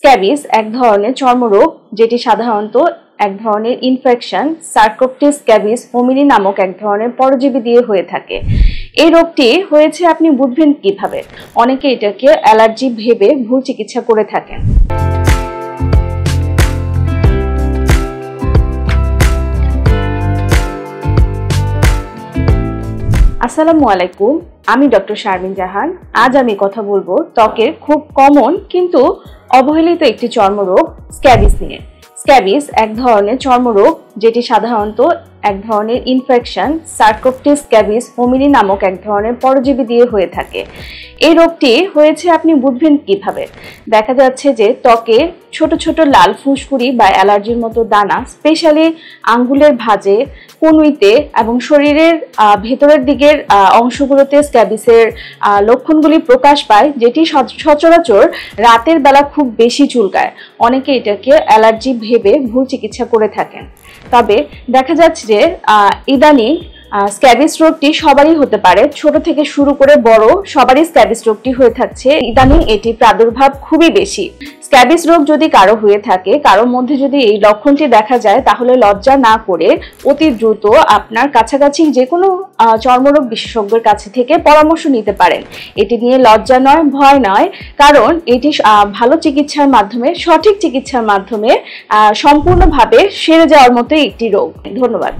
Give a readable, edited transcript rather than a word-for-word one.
Scabies এক ধরনের চর্মরোগ যেটি সাধারণত এক ধরনের ইনফেকশন সার্কোপ্টিস স্ক্যাবিস হোমিনি নামক এক ধরনের পরজীবী দিয়ে হয়ে থাকে। এই রোগটি হয়েছে আপনি বুঝবেন কিভাবে? অনেকে এটাকে অ্যালার্জি ভেবে ভুল চিকিৎসা করে থাকেন। আসসালামু আলাইকুম, আমি ডক্টর শারমিন জাহান। আজ আমি কথা বলবো ত্বকের খুব কমন কিন্তু অবহেলিত একটি চর্মরোগ স্ক্যাবিস নিয়ে। স্ক্যাবিস এক ধরনের চর্মরোগ যেটি সাধারণত এক ধরনের ইনফেকশন সার্কোপ্টিস স্ক্যাবিস হোমিনি নামক এক ধরনের পরজীবী দিয়ে হয়ে থাকে। এই রোগটি হয়েছে আপনি বুঝবেন কিভাবে? দেখা যাচ্ছে যে ত্বকে ছোট ছোট লাল ফুসকুড়ি বা অ্যালার্জির মতো দানা, স্পেশালি আঙ্গুলের ভাঁজে, কনুইতে এবং শরীরের ভেতরের দিকের অংশগুলোতে স্ক্যাবিসের লক্ষণগুলি প্রকাশ পায়, যেটি সচরাচর রাতের বেলা খুব বেশি চুলকায়। অনেকে এটাকে অ্যালার্জি ভেবে ভুল চিকিৎসা করে থাকেন। তবে দেখা যাচ্ছে যে ইদানিং স্ক্যাবিস রোগটি সবারই হতে পারে, ছোট থেকে শুরু করে বড় সবারই স্ক্যাবিস রোগটি হয়ে থাকছে। ইদানিং এটি প্রাদুর্ভাব খুবই বেশি। স্ক্যাবিস রোগ যদি কারো হয়ে থাকে, কারোর মধ্যে যদি এই লক্ষণটি দেখা যায়, তাহলে লজ্জা না করে অতি দ্রুত আপনার কাছাকাছি যে কোনো চর্মরোগ বিশেষজ্ঞের কাছে থেকে পরামর্শ নিতে পারেন। এটি নিয়ে লজ্জা নয়, ভয় নয়, কারণ এটি ভালো চিকিৎসার মাধ্যমে, সঠিক চিকিৎসার মাধ্যমে সম্পূর্ণভাবে সেরে যাওয়ার মতো একটি রোগ। ধন্যবাদ।